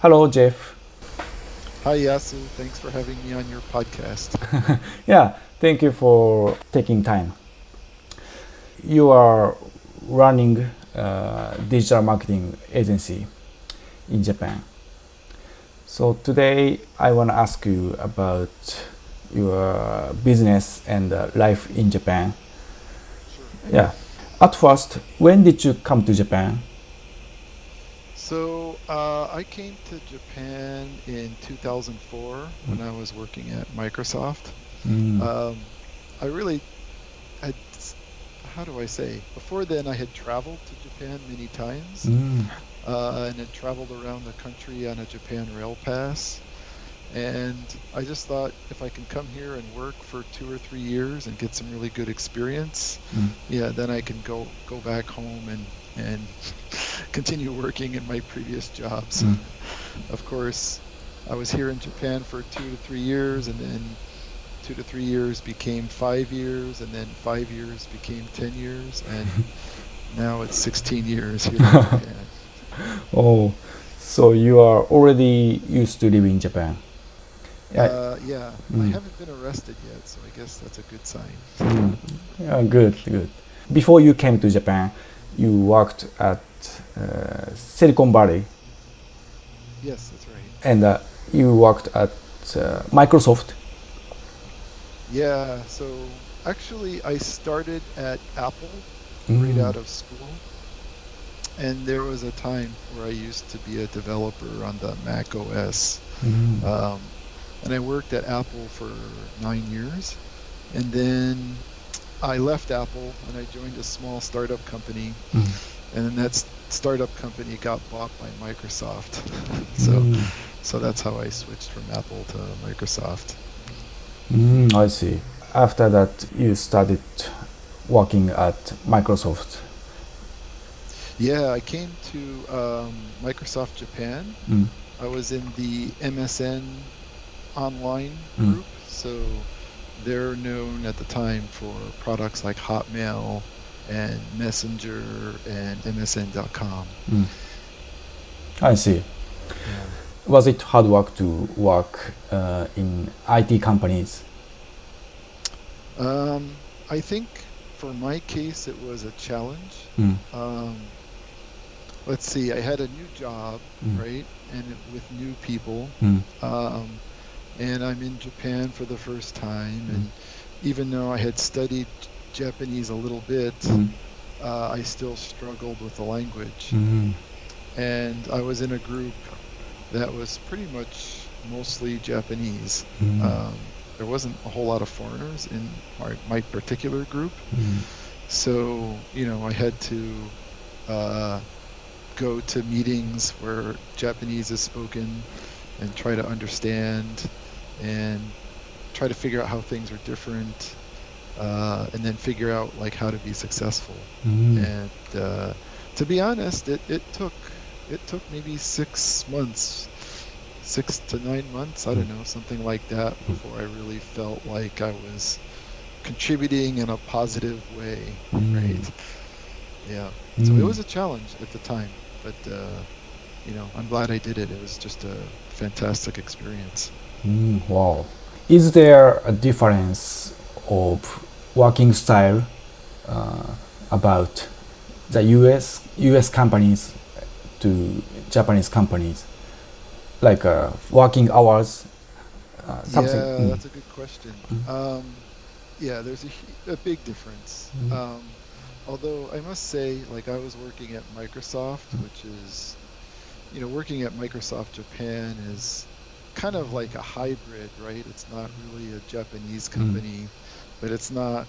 Hello, Jeff. Hi, Yasu. Thanks for having me on your podcast. Yeah, thank you for taking time. You are running a digital marketing agency in Japan. So today I want to ask you about your business and life in Japan. Sure. Yeah. At first, when did you come to Japan? I came to Japan in 2004 when I was working at Microsoft. Mm. Um, I really had, how do I say, before then I had traveled to Japan many times Mm. and had traveled around the country on a Japan Rail Pass. And I just thought if I can come here and work for 2 or 3 years and get some really good experience, Mm. yeah, then I can go back home and continue working in my previous jobs. Mm. Of course, I was here in Japan for 2 to 3 years, and then 2 to 3 years became 5 years, and then 5 years became 10 years, and now it's 16 years here in Japan. Oh, so you are already used to live in Japan. Yeah. Yeah, I Mm. haven't been arrested yet, so I guess that's a good sign. Mm. Yeah, good, good. Before you came to Japan, you worked at Silicon Valley, Yes, that's right. and you worked at Microsoft. Yeah, so actually, I started at Apple right Mm. out of school, and there was a time where I used to be a developer on the Mac OS. Mm. Um, and I worked at Apple for 9 years. And then I left Apple and I joined a small startup company. Mm. And then that startup company got bought by Microsoft. so, Mm. so that's how I switched from Apple to Microsoft. Mm, I see. After that, you started working at Microsoft. Yeah, I came to Microsoft Japan. Mm. I was in the MSN online Mm. group. So they're known at the time for products like Hotmail and Messenger and MSN.com. Mm. I see. Yeah. Was it hard work to work in IT companies? I think for my case, it was a challenge. Mm. Um, let's see, I had a new job, Mm. right? And with new people. Mm. Um, and I'm in Japan for the first time. Mm. And even though I had studied Japanese a little bit, Mm. I still struggled with the language. Mm. And I was in a group that was pretty much mostly Japanese. Mm. There wasn't a whole lot of foreigners in my particular group. Mm. So, I had to uh, go to meetings where Japanese is spoken and try to understand and try to figure out how things are different, and then figure out like how to be successful. Mm. And to be honest, it took maybe 6 months, 6 to 9 months, I don't know, something like that, before I really felt like I was contributing in a positive way, Mm. right? Yeah. So it Mm. was a challenge at the time, but I'm glad I did it. It was just a fantastic experience. Mm. Wow. Is there a difference of working style uh, about the US companies to Japanese companies, like working hours, something? Yeah, Mm. that's a good question. Mm. Yeah, there's a big difference. Mm. Although I must say, like I was working at Microsoft, which is, working at Microsoft Japan is kind of like a hybrid, right? It's not really a Japanese Mm. company, but it's not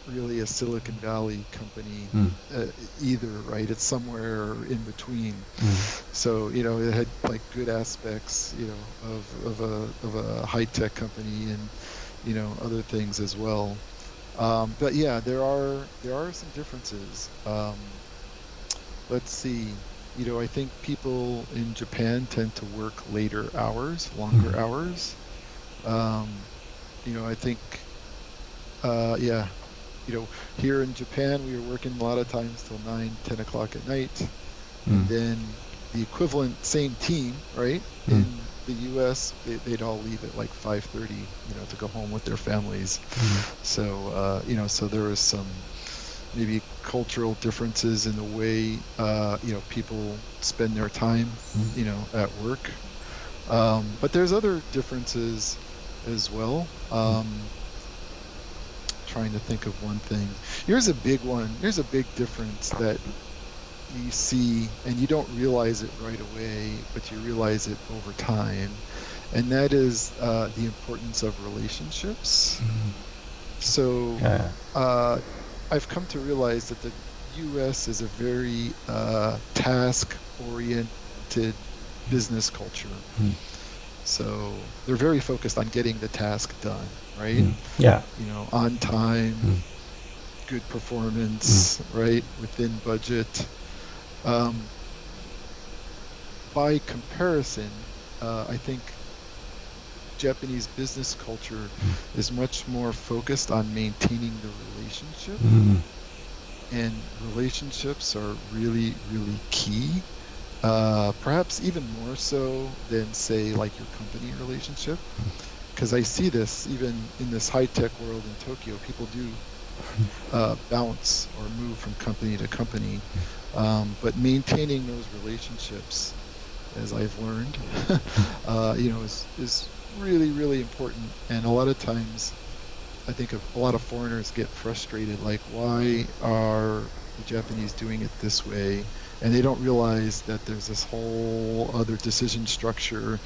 really a Silicon Valley company Mm. uh, either, right? It's somewhere in between. Mm. So, it had like good aspects, of a high-tech company and, other things as well. But yeah, there are some differences. Let's see. I think people in Japan tend to work later hours, Mm. longer hours. Um, I think, yeah, here in Japan, we were working a lot of times till 9, 10 o'clock at night. And Mm. then the equivalent same team, right? In the U.S., they'd all leave at like 5:30, to go home with their families. So, so there was some maybe cultural differences in the way, people spend their time, at work. But there's other differences as well. Trying to think of one thing. Here's a big one. Here's a big difference that you see, and you don't realize it right away, but you realize it over time, and that is the importance of relationships. So I've come to realize that the U.S. is a very task-oriented business culture. So they're very focused on getting the task done, right? On time, good performance, right? Within budget. By comparison, I think Japanese business culture is much more focused on maintaining the relationship, and relationships are really, really key. Perhaps even more so than, say, like your company relationship, because I see this even in this high-tech world in Tokyo. People do bounce or move from company to company, but maintaining those relationships, as I've learned, is really, really important. And a lot of times, I think a lot of foreigners get frustrated, like, why are the Japanese doing it this way? And they don't realize that there's this whole other decision structure,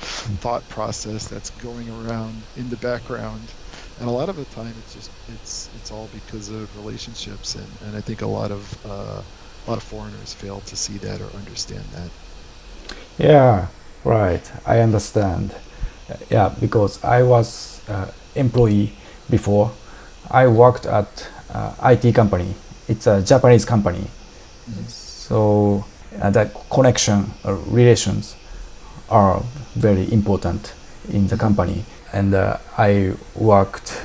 thought process that's going around in the background. And a lot of the time, it's all because of relationships, and I think a lot of foreigners fail to see that or understand that. Yeah, right. I understand. Because I was employee before. I worked at IT company. It's a Japanese company. So the connection relations are very important in the company. And I worked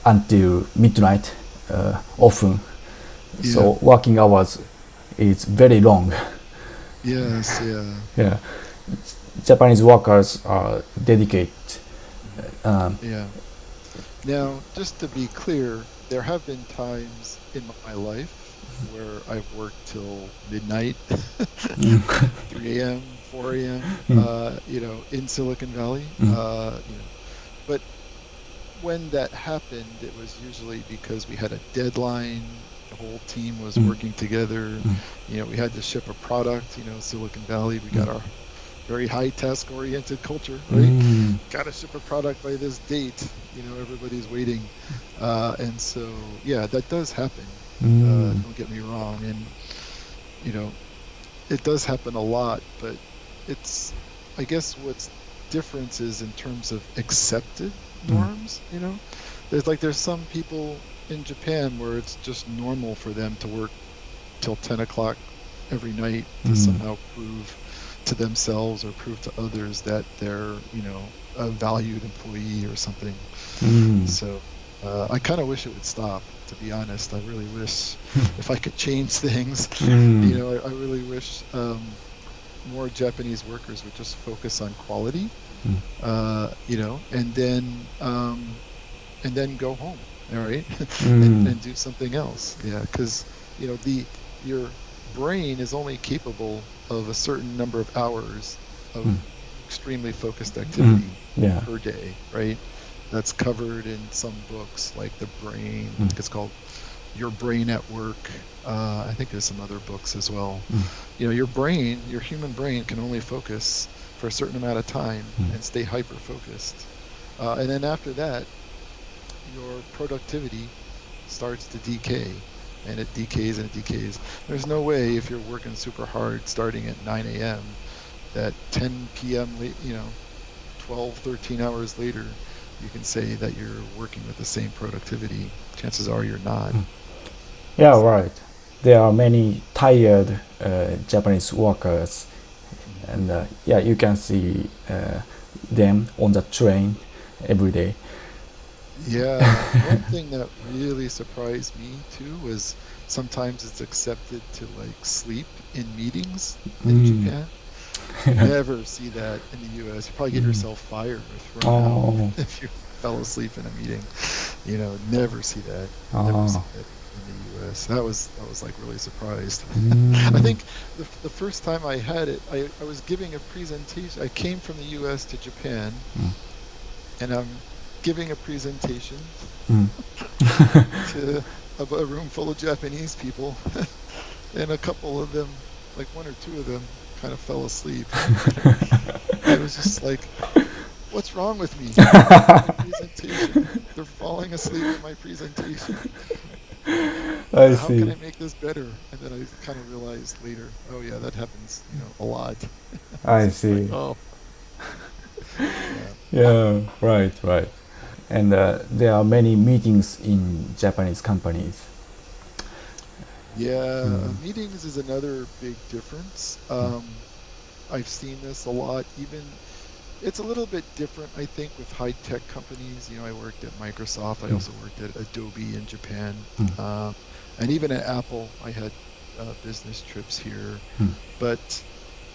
until midnight often. So working hours is very long. Yes, yeah. Japanese workers are dedicated. Now, just to be clear, there have been times in my life where I've worked till midnight, 3 a.m., 4 a.m., in Silicon Valley. But when that happened, it was usually because we had a deadline. The whole team was working together. We had to ship a product. Silicon Valley, we got our very high task-oriented culture, right? Got to ship a product by this date. Everybody's waiting, and so that does happen. Don't get me wrong, and it does happen a lot. But it's, I guess, what's difference is in terms of accepted norms. There's some people in Japan where it's just normal for them to work till 10 o'clock every night to somehow prove to themselves or prove to others that they're, a valued employee or something. So I kind of wish it would stop, to be honest. I really wish if I could change things. I really wish more Japanese workers would just focus on quality, and then go home, all right, and do something else. Because your brain is only capable of a certain number of hours of extremely focused activity per day, right? That's covered in some books like The Brain. I think it's called Your Brain at Work. I think there's some other books as well. Your brain, your human brain, can only focus for a certain amount of time and stay hyper-focused. And then after that, your productivity starts to decay. And it decays and it decays. There's no way, if you're working super hard starting at 9 a.m., that 10 p.m., 12, 13 hours later, you can say that you're working with the same productivity. Chances are you're not. Yeah, right. There are many tired Japanese workers, and you can see them on the train every day. Yeah, one thing that really surprised me too was sometimes it's accepted to like sleep in meetings in Mm. Japan. Never see that in the US. You probably get Mm. yourself fired or thrown out Oh. if you fell asleep in a meeting. You know, never see that. Never see Ah. that in the US. That was like really surprised. I Mm. think the first time I had it, I was giving a presentation. I came from the US to Japan Mm. and I'm giving a presentation Mm. to a room full of Japanese people, and a couple of them, like one or two of them, kind of fell asleep. I was just like, what's wrong with me? I'm giving my presentation. They're falling asleep in my presentation. I How can see. I make this better? And then I kind of realized later, oh yeah, that happens, a lot. It's I just like, see. oh, yeah. Yeah, right, right. And there are many meetings in Japanese companies. Yeah, Mm. meetings is another big difference. I've seen this a lot. Even it's a little bit different, I think, with high-tech companies. I worked at Microsoft. I Mm. also worked at Adobe in Japan. Mm. Um, and even at Apple, I had business trips here. Mm. But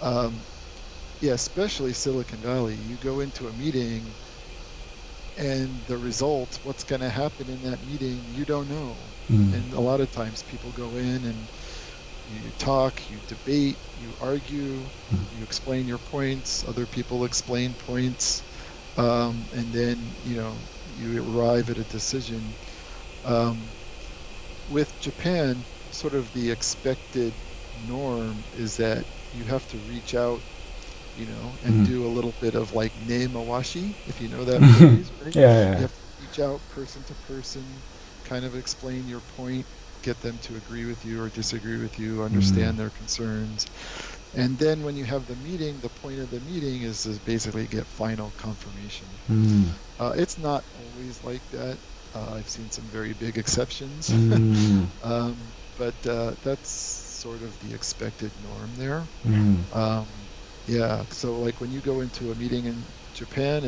um, yeah, especially Silicon Valley, you go into a meeting and the result, what's going to happen in that meeting, you don't know. Mm. And a lot of times people go in and you talk, you debate, you argue, Mm. you explain your points, other people explain points, and then you arrive at a decision. Um, with Japan, sort of the expected norm is that you have to reach out, and Mm. do a little bit of like ne mawashi, if you know that phrase, right? You Yeah, have to reach out person to person, kind of explain your point, get them to agree with you or disagree with you, yeah. Mm. understand their concerns. And then when you have the meeting, the point of the meeting is to basically get final confirmation. Mm. It's not always like that. I've seen some very big exceptions, Mm. but that's sort of the expected norm there. Mm. Yeah, so like when you go into a meeting in Japan,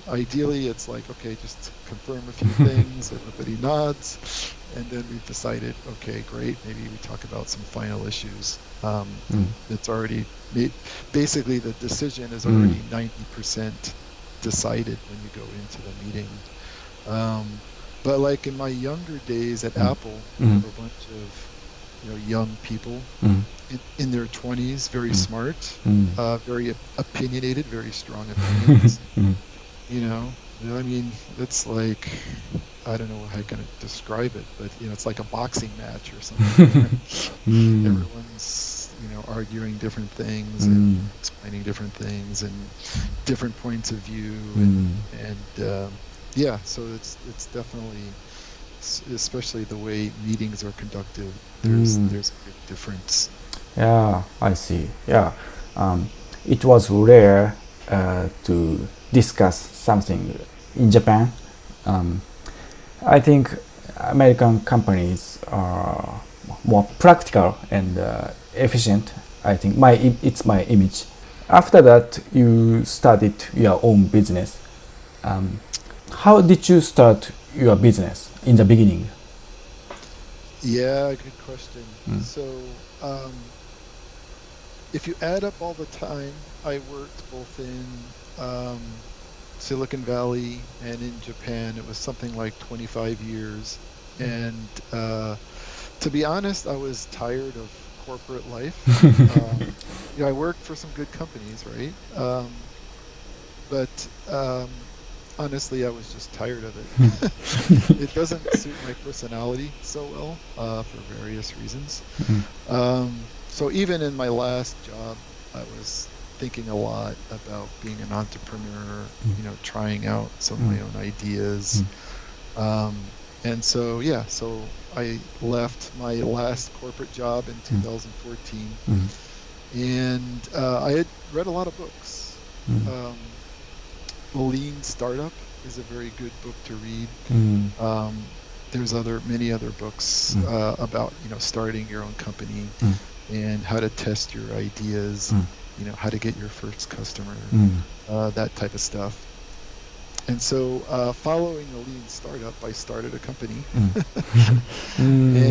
ideally it's like, okay, just confirm a few things, everybody nods, and then we've decided, okay, great, maybe we talk about some final issues. Mm. It's already made, basically the decision is Mm. already 90% decided when you go into the meeting. But like in my younger days at Mm. Apple, we Mm. have a bunch of young people Mm. in their 20s, very Mm. smart, Mm. very opinionated, very strong opinions. Mm. I mean, it's like, I don't know how I can describe it, but it's like a boxing match or something where Mm. everyone's arguing different things and Mm. explaining different things and different points of view, Mm. and yeah, so it's definitely, especially the way meetings are conducted, Mm. there's a big difference. Yeah, I see. Yeah, it was rare to discuss something in Japan. Um, I think American companies are more practical and efficient. I think it's my image. After that, you started your own business. Um, how did you start your business in the beginning? Yeah, good question. Mm. So, if you add up all the time I worked both in Silicon Valley and in Japan, it was something like 25 years. And to be honest, I was tired of corporate life. I worked for some good companies, right? But honestly, I was just tired of it. It doesn't suit my personality so well for various reasons. Mm. So even in my last job, I was thinking a lot about being an entrepreneur, trying out some of my own ideas. And so, yeah, so I left my last corporate job in 2014, Mm. and I had read a lot of books. Mm. Lean Startup is a very good book to read. Mm. There's many other books about starting your own company Mm. and how to test your ideas, Mm. how to get your first customer, Mm. that type of stuff. And so, following a lean startup, I started a company, Mm.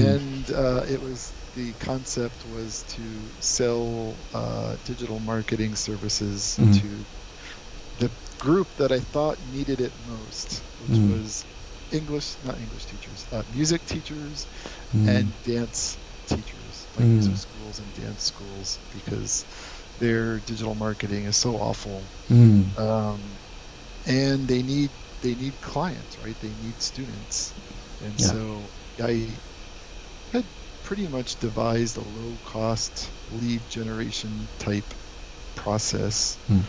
and the concept was to sell digital marketing services Mm. to the group that I thought needed it most, which Mm. was not English teachers, music teachers Mm. and dance teachers, like Mm. music schools and dance schools, because their digital marketing is so awful. Mm. And they need clients, right? They need students. And Yeah. so I had pretty much devised a low cost lead generation type process Mm.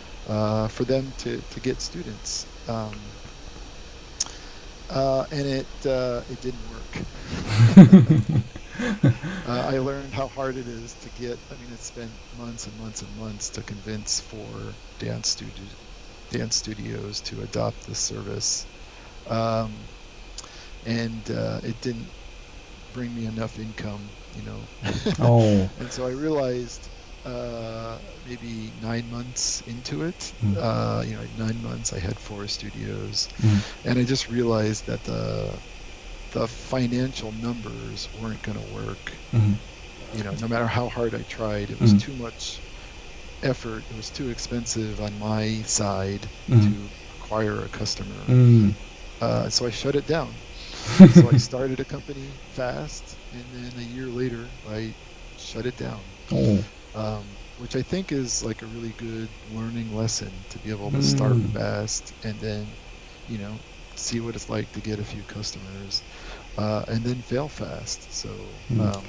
for them to get students. And it didn't work. I learned how hard it is to get. I mean, it spent months and months and months to convince four dance studios to adopt this service, um, and it didn't bring me enough income, you know. Oh. And so I realized maybe 9 months into it, Mm. 9 months, I had four studios, Mm. and I just realized that the financial numbers weren't going to work. Mm. No matter how hard I tried, it was Mm. too much effort. It was too expensive on my side Mm. to acquire a customer. Mm. So I shut it down. So I started a company fast, and then a year later, I shut it down, Oh. which I think is like a really good learning lesson, to be able to start Mm. fast and then, see what it's like to get a few customers, and then fail fast. So Mm.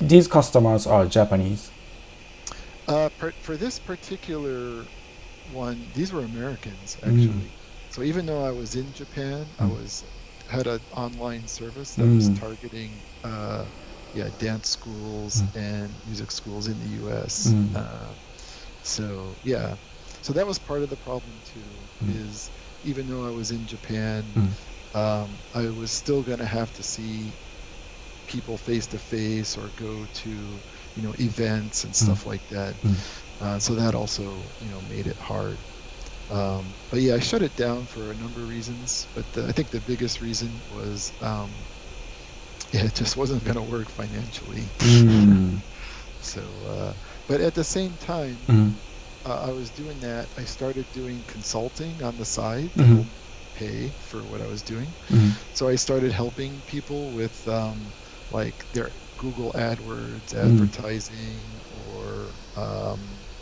These customers are Japanese. for this particular one, these were Americans, Mm. actually. So even though I was in Japan, I Mm. had an online service that was Mm. targeting dance schools Mm. and music schools in the US. Mm. So yeah, so that was part of the problem too, Mm. is even though I was in Japan, Mm. I was still going to have to see people face to face or go to events and stuff like that. So that also made it hard. But yeah, I shut it down for a number of reasons, but I think the biggest reason was it just wasn't going to work financially. Mm. So but at the same time, Mm. I was doing that. I started doing consulting on the side to Mm. help pay for what I was doing. Mm. So I started helping people with like their Google AdWords Mm. advertising, or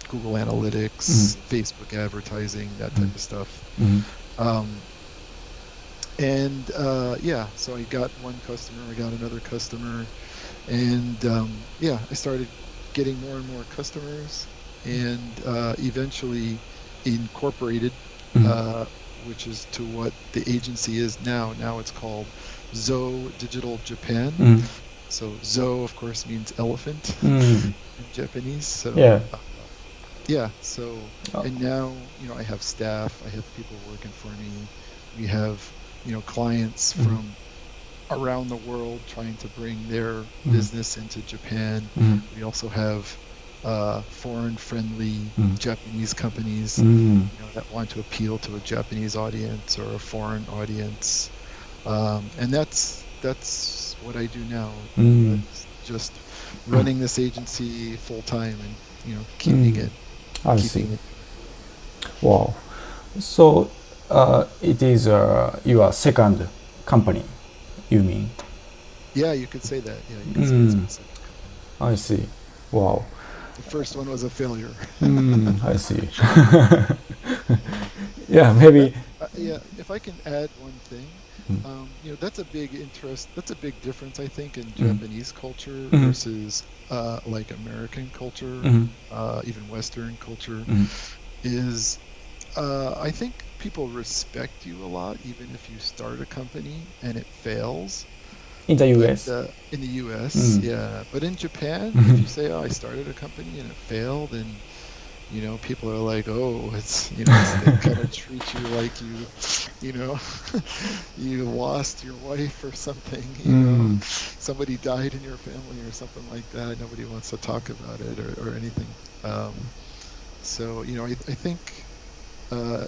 Google Analytics, Facebook advertising, that type of stuff. Mm. So I got one customer, I got another customer, and I started getting more and more customers, and eventually incorporated, which is to what the agency is now. Now it's called Zo Digital Japan. Mm. So Zo, of course, means elephant Mm. in Japanese. So and now I have staff, I have people working for me. We have clients from around the world trying to bring their business into Japan. We also have foreign-friendly Japanese companies that want to appeal to a Japanese audience or a foreign audience, and that's what I do now. It's just running this agency full time and keeping it. I see. Wow. So it is your second company, you mean? Yeah, you could say that. Yeah, you could say it's my second company. I see. Wow. The first one was a failure. I see. Yeah, maybe. If I can add one thing, that's a big interest. That's a big difference, I think, in Japanese culture versus like American culture, even Western culture. Is I think people respect you a lot, even if you start a company and it fails. In the US? In the US, yeah. But in Japan, if you say, I started a company and it failed, and people are like, oh, it's they kind of treat you like you lost your wife or something, somebody died in your family or something like that. Nobody wants to talk about it or anything. So I think Uh,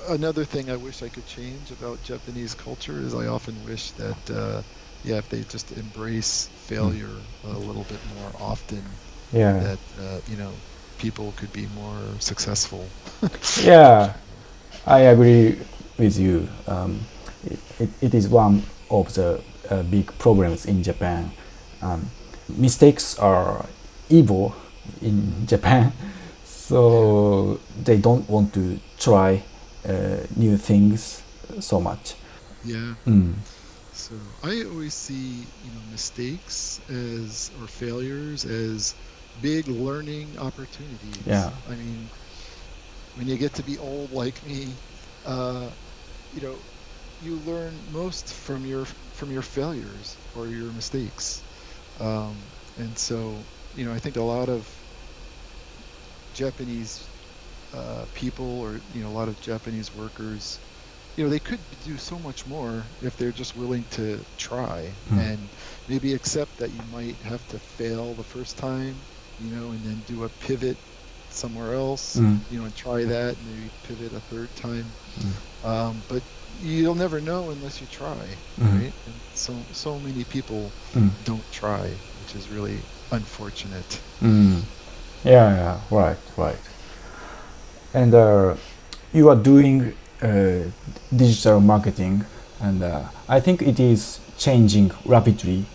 Another thing I wish I could change about Japanese culture is I often wish that, yeah, if they just embrace failure a little bit more often, Yeah. that, people could be more successful. Yeah, I agree with you. It is one of the big problems in Japan. Um, Mistakes are evil in Japan, so they don't want to try new things so much. Yeah. Mm. So I always see, mistakes or failures as big learning opportunities. Yeah. I mean, when you get to be old like me, uh, you know, you learn most from your failures or your mistakes. And so, I think a lot of Japanese people, or a lot of Japanese workers, they could do so much more if they're just willing to try and maybe accept that you might have to fail the first time, and then do a pivot somewhere else, and try that, and maybe pivot a third time. But you'll never know unless you try, right? And so many people don't try, which is really unfortunate. Yeah, right, right. And you are doing digital marketing, and I think it is changing rapidly.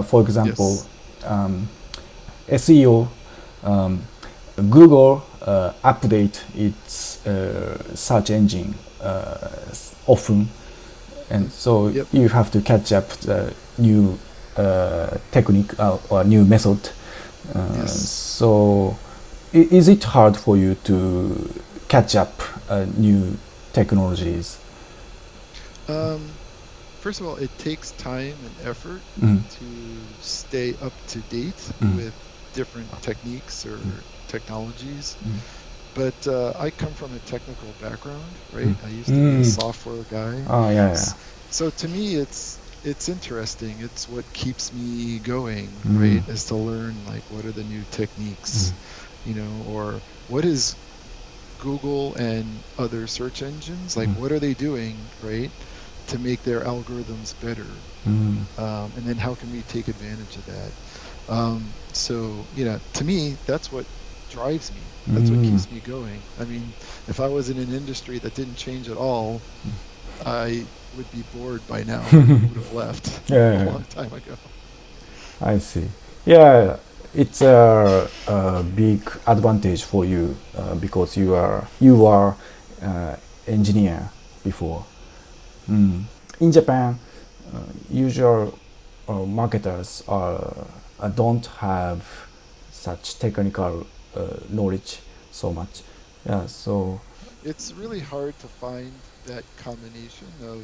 For example, Yes. SEO, Google update its search engine often, and so Yep. you have to catch up the new technique or new method. Yes. So, is it hard for you to catch up new technologies? Um, First of all, it takes time and effort to stay up to date with different techniques or technologies. But I come from a technical background, right? I used to be a software guy. Oh, yeah, yeah. So to me, it's interesting. It's what keeps me going, right? Is to learn, like, what are the new techniques, or what is Google and other search engines, like, what are they doing, right, to make their algorithms better? And then how can we take advantage of that? So, to me, that's what drives me. That's what keeps me going. I mean, if I was in an industry that didn't change at all, I would be bored by now. I would have left a Yeah, long time ago. I see. Yeah, it's a big advantage for you because you are engineer before. In Japan, usual marketers don't have such technical knowledge so much. Yeah, so It's really hard to find that combination of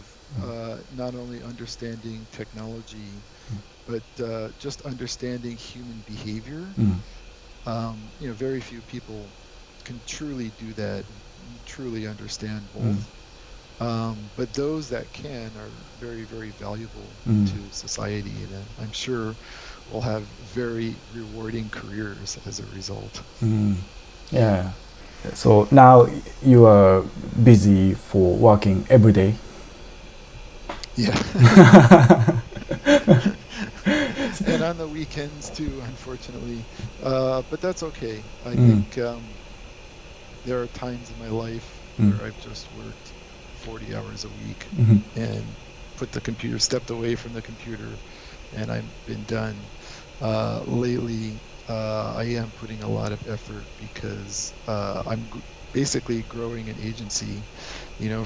not only understanding technology, but just understanding human behavior. Very few people can truly do that, truly understand both. But those that can are very, very valuable to society, and I'm sure will have very rewarding careers as a result. yeah. So now you are busy for working every day. Yeah. And on the weekends too, unfortunately. But that's okay. I think there are times in my life where I've just worked 40 hours a week and stepped away from the computer, and I've been done. Lately, I am putting a lot of effort because I'm basically growing an agency,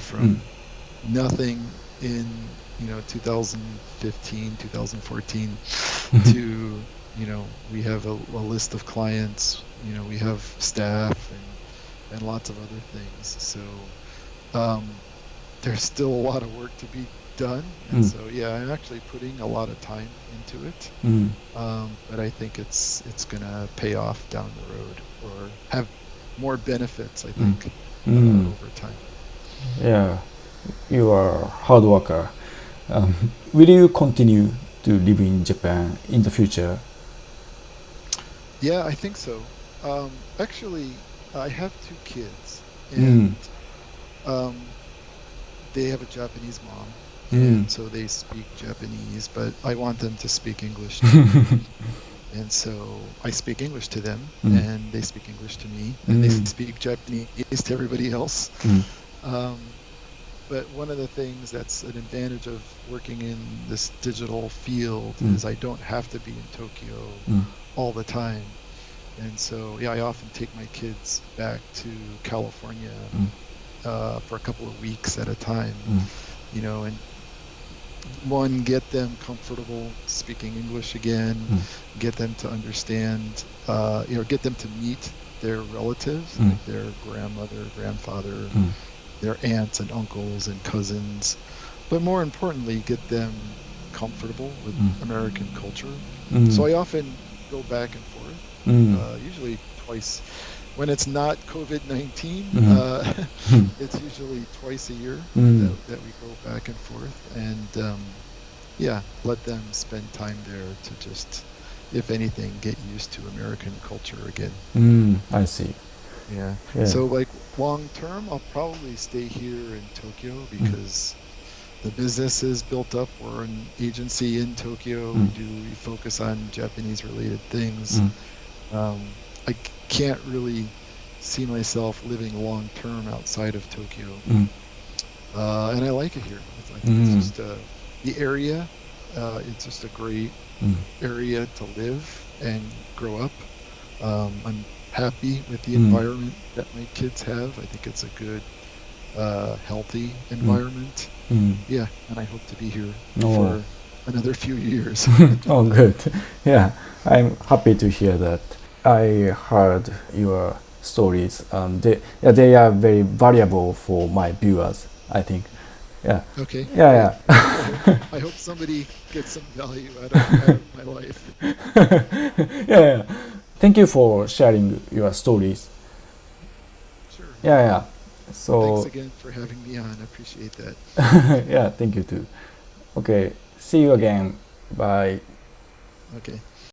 from nothing in 2015, 2014 to we have a list of clients, we have staff and lots of other things. So there's still a lot of work to be done, and so yeah, I'm actually putting a lot of time into it. But I think it's gonna pay off down the road, or have more benefits, I think, over time. Yeah, you are a hard worker. Will you continue to live in Japan in the future? Yeah, I think so. Actually, I have two kids, and They have a Japanese mom, and so they speak Japanese, but I want them to speak English too. And so I speak English to them, and they speak English to me, and they speak Japanese to everybody else. But one of the things that's an advantage of working in this digital field is I don't have to be in Tokyo all the time. And so, yeah, I often take my kids back to California for a couple of weeks at a time, you know, and one, get them comfortable speaking English again, get them to understand, you know, get them to meet their relatives, like their grandmother, grandfather, their aunts and uncles and cousins, but more importantly, get them comfortable with American culture. So I often go back and forth, usually twice. When it's not COVID-19, it's usually twice a year that we go back and forth, and yeah, let them spend time there to just, if anything, get used to American culture again. I see. Yeah. So like long term, I'll probably stay here in Tokyo because the business is built up. We're an agency in Tokyo. We focus on Japanese related things. I can't really see myself living long term outside of Tokyo. And I like it here. It's just the area. It's just a great area to live and grow up. I'm happy with the environment that my kids have. I think it's a good, healthy environment. Yeah, and I hope to be here for another few years. Oh, good. Yeah, I'm happy to hear that. I heard your stories. They are very valuable for my viewers, I think. Yeah. Okay. Yeah. I hope somebody gets some value out of my life. Yeah. Thank you for sharing your stories. Sure. Yeah. So thanks again for having me on. I appreciate that. Yeah, thank you too. Okay, see you again. Bye. Okay.